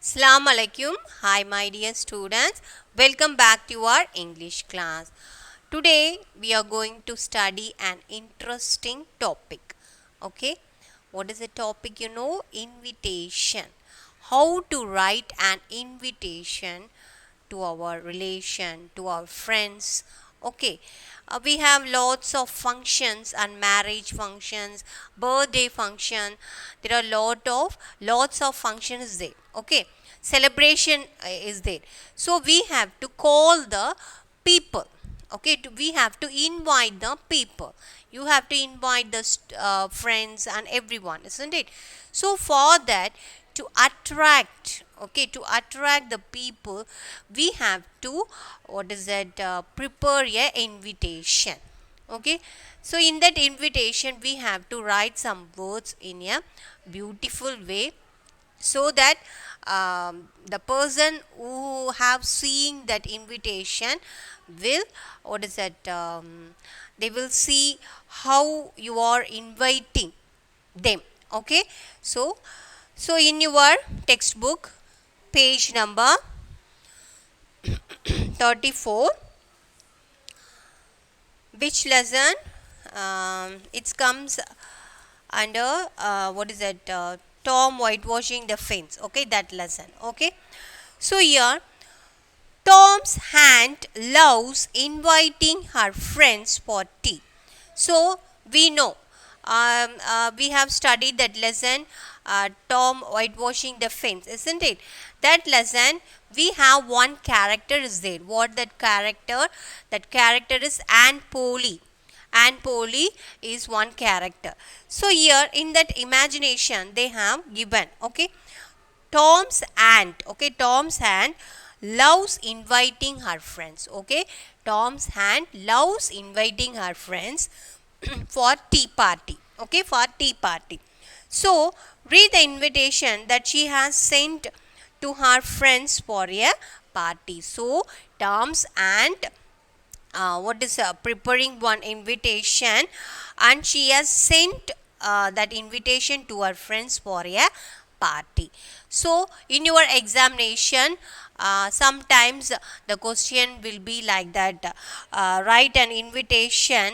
Assalamu alaikum. Hi, my dear students. Welcome back to our English class. Today we are going to study an interesting topic. Okay, what is the topic? Invitation. How to write an invitation to our relation, to our friends. Okay, we have lots of functions and marriage functions, birthday function. There are lots of functions there. Okay, celebration is there. So we have to call the people. Okay, we have to invite the people. You have to invite the friends and everyone, isn't it? So for that, to attract, okay, to attract the people, we have to prepare a invitation. Okay, so in that invitation we have to write some words in a beautiful way, so that the person who have seen that invitation will they will see how you are inviting them. Okay, so in your textbook, page number 34, which lesson it comes under Tom whitewashing the fence. Okay, that lesson. Okay, so here Tom's aunt loves inviting her friends for tea. So we know, we have studied that lesson, Tom whitewashing the fence, isn't it? That lesson, we have one character is there. What that character? That character is Aunt Polly. Aunt Polly is one character. So here in that imagination they have given, okay, Tom's aunt. Okay, Tom's aunt loves inviting her friends. Okay, Tom's aunt loves inviting her friends for tea party. Okay, for tea party. So read the invitation that she has sent to her friends for a party. So Tom's aunt preparing one invitation, and she has sent that invitation to her friends for a party. So in your examination, sometimes the question will be like that, write an invitation,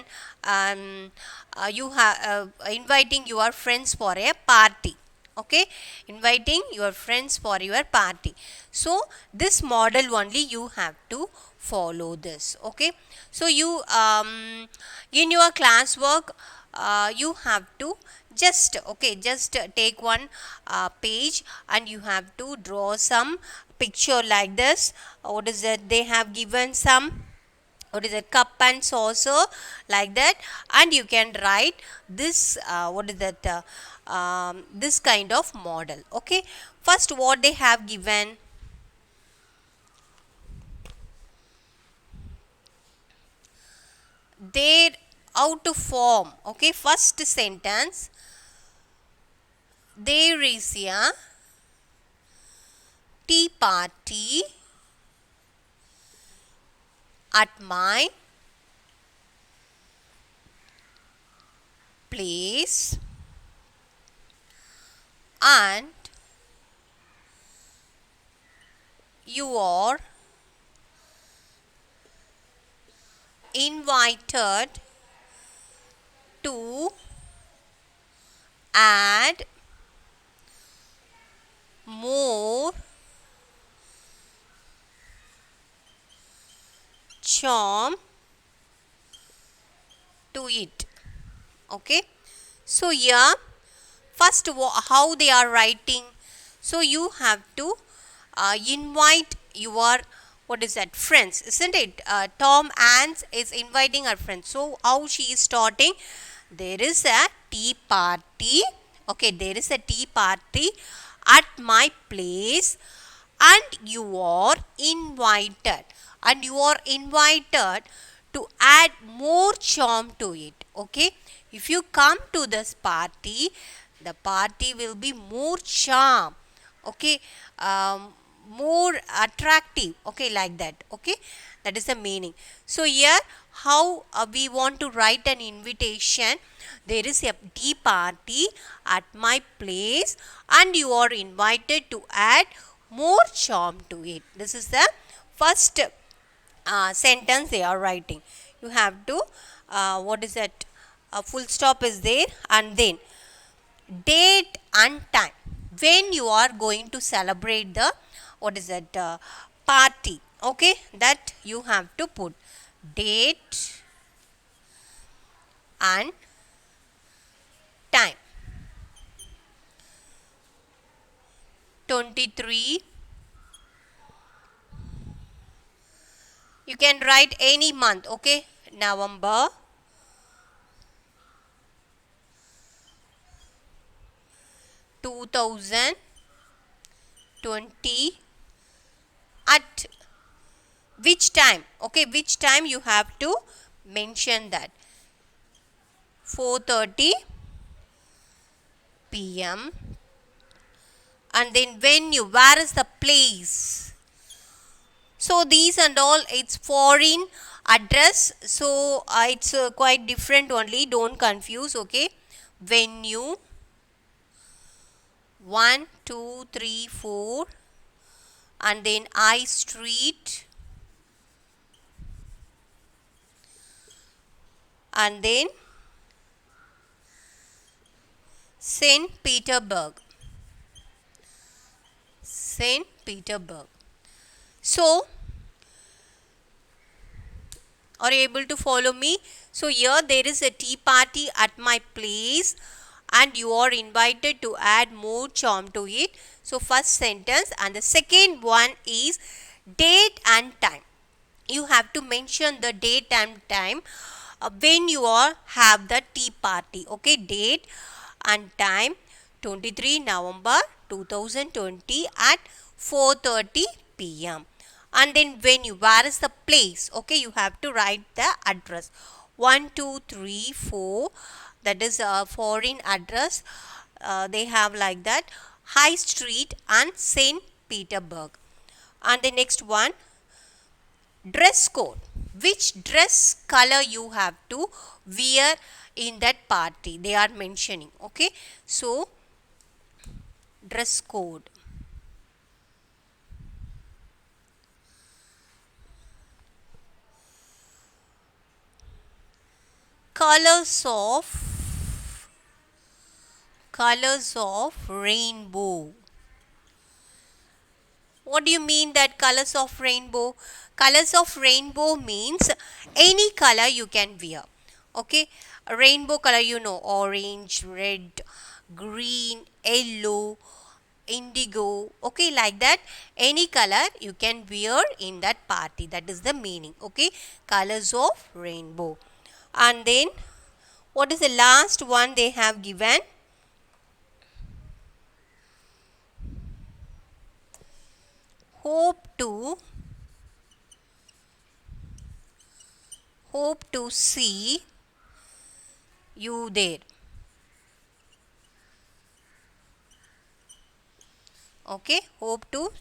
you have inviting your friends for a party. Okay, inviting your friends for your party. So this model only you have to follow this. Okay, so you in your classwork, you have to just take one page, and you have to draw some picture like this. What is that? They have given some, what is a cup and saucer, like that, and you can write this this kind of model. Okay, first what they have given, they how to form. Okay, first sentence, there is a tea party at my place, and you are invited to add more charm to it. Okay, so here first how they are writing. So you have to invite your, what is that, friends, isn't it? Tom Ans is inviting her friends. So how she is starting, there is a tea party. Okay, there is a tea party at my place, and you are invited, and you are invited to add more charm to it. Okay, if you come to this party, the party will be more charm. Okay, more attractive. Okay, like that. Okay, that is the meaning. So here how we want to write an invitation, there is a tea party at my place, and you are invited to add more charm to it. This is the first sentence they are writing. You have to what is that, full stop is there, and then date and time when you are going to celebrate the what is that, party. Okay, that you have to put date and time. 23, you can write any month. Okay, November, 2020, at which time. Okay, which time you have to mention that, 4:30 p.m. and then when you, where is the place. So these and all, it's foreign address, so it's quite different only, don't confuse. Okay, venue, 1 2 3 4, and then I street, and then St. Petersburg. St. Petersburg. So, are you able to follow me? So, here there is a tea party at my place and you are invited to add more charm to it. So, first sentence, and the second one is date and time. You have to mention the date and time when you are have the tea party. Okay, date and time, 23 November 2020 at 4:30 p.m. And then when you, where is the place. Okay, you have to write the address, 1 2 3 4, that is a foreign address. They have like that, High Street and St. Petersburg. And the next one, dress code, which dress color you have to wear in that party, they are mentioning. Okay, so dress code, colors of rainbow. What do you mean that colors of rainbow? Colors of rainbow means any color you can wear. Okay, a rainbow color, you know, orange, red, green, yellow, indigo. Okay, like that, any color you can wear in that party, that is the meaning. Okay, colors of rainbow. And then what is the last one they have given? Hope to see you there. Okay, hope to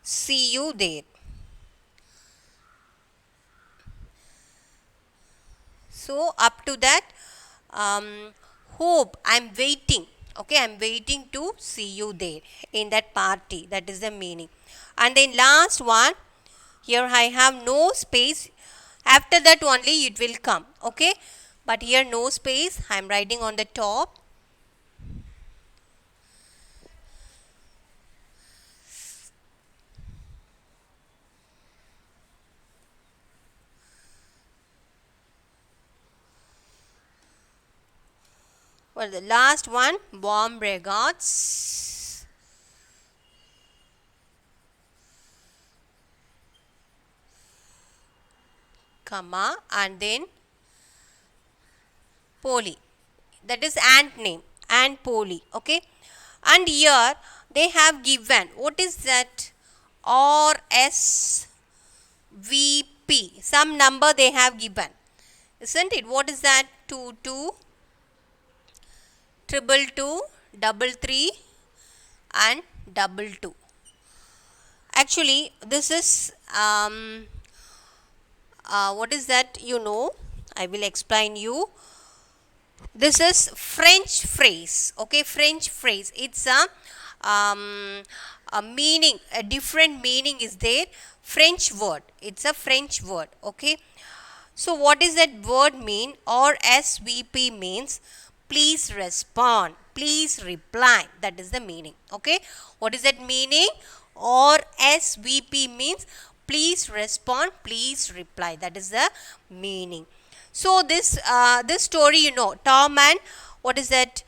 see you there. So up to that, hope, I'm waiting. Okay, I'm waiting to see you there in that party, that is the meaning. And then last one, here I have no space, after that only it will come. Okay, but here no space, I'm writing on the top. For the last one, warm regards, comma, and then Polly, that is ant name, and Polly. Okay, and here they have given, what is that, RSVP, some number they have given, isn't it? What is that? 22 222 33 and 22. Actually, this is what is that, you know, I will explain you. This is French phrase. Okay, French phrase, it's a a meaning, a different meaning is there. French word, it's a French word. Okay, so what does that word mean? Or SVP means please respond, please reply. That is the meaning. Okay, what is that meaning? Or SVP means please respond, please reply. That is the meaning. So this story, Tom and what is that?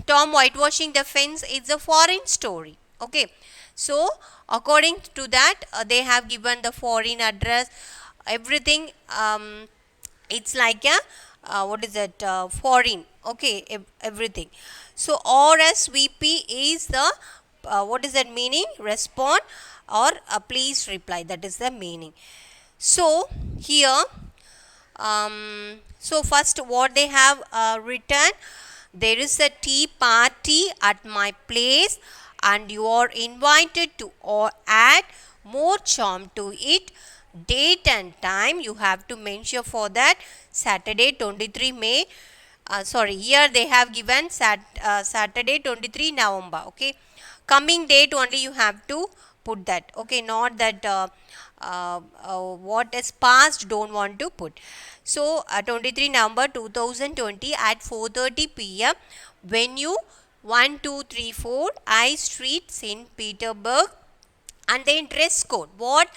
Tom whitewashing the fence is a foreign story. Okay, so according to that, they have given the foreign address, everything. It's like a what is that? Foreign. Okay, everything. So RSVP is the what is that meaning? Respond or please reply. That is the meaning. So here so first what they have written, there is a tea party at my place and you are invited to or add more charm to it. Date and time you have to mention for that, Saturday 23 May. Sorry, here they have given Saturday 23 November. Okay, coming date only you have to put that. Okay, not that what is past don't want to put. So 23 November 2020 at 4:30 p.m. venue 1234 I Street, St. Petersburg. And then dress code. What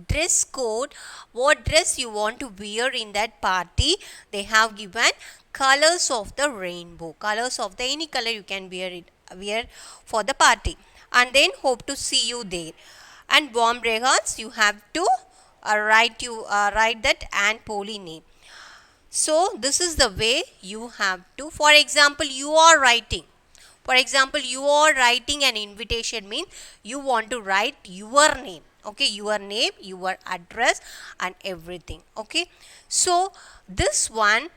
dress code? What dress you want to wear in that party? They have given colors of the rainbow. Colors of the any color you can wear for the party. And then hope to see you there. And warm regards. You have to write that and Polly name. So this is the way you have to. For example, you are writing. For example, you are writing an invitation means you want to write your name. Okay, your name, your address and everything. Okay, so this one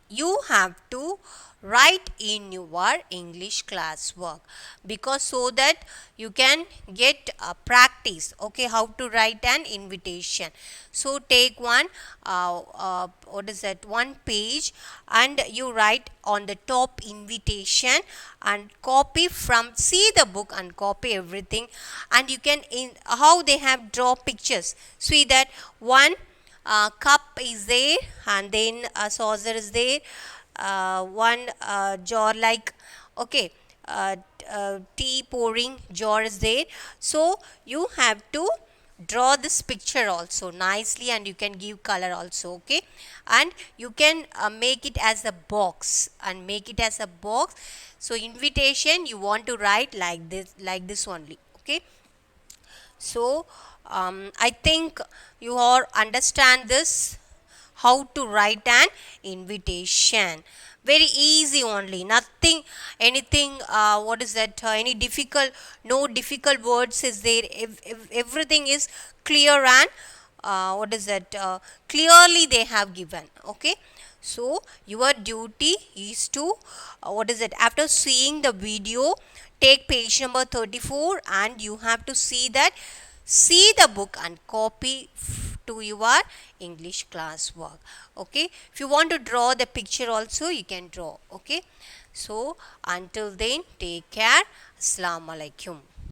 you have to write in your English classwork, because so that you can get practice. Okay, how to write an invitation. So take one what is that, one page, and you write on the top invitation and copy from, see the book and copy everything. And you can in how they have draw pictures. See that one cup is there and then a saucer is there, one jar like, okay, tea pouring jar is there. So you have to draw this picture also nicely and you can give color also. Okay, and you can make it as a box and make it as a box. So invitation you want to write like this only. Okay, so I think you all understand this, how to write an invitation. Very easy only, nothing, anything, what is that, any difficult, no difficult words is there. If everything is clear and what is that, clearly they have given. Okay, so your duty is to what is it, after seeing the video, take page number 34 and you have to see that, see the book and copy to your English class work. Okay, if you want to draw the picture also you can draw. Okay, so until then, take care. Assalamu alaikum.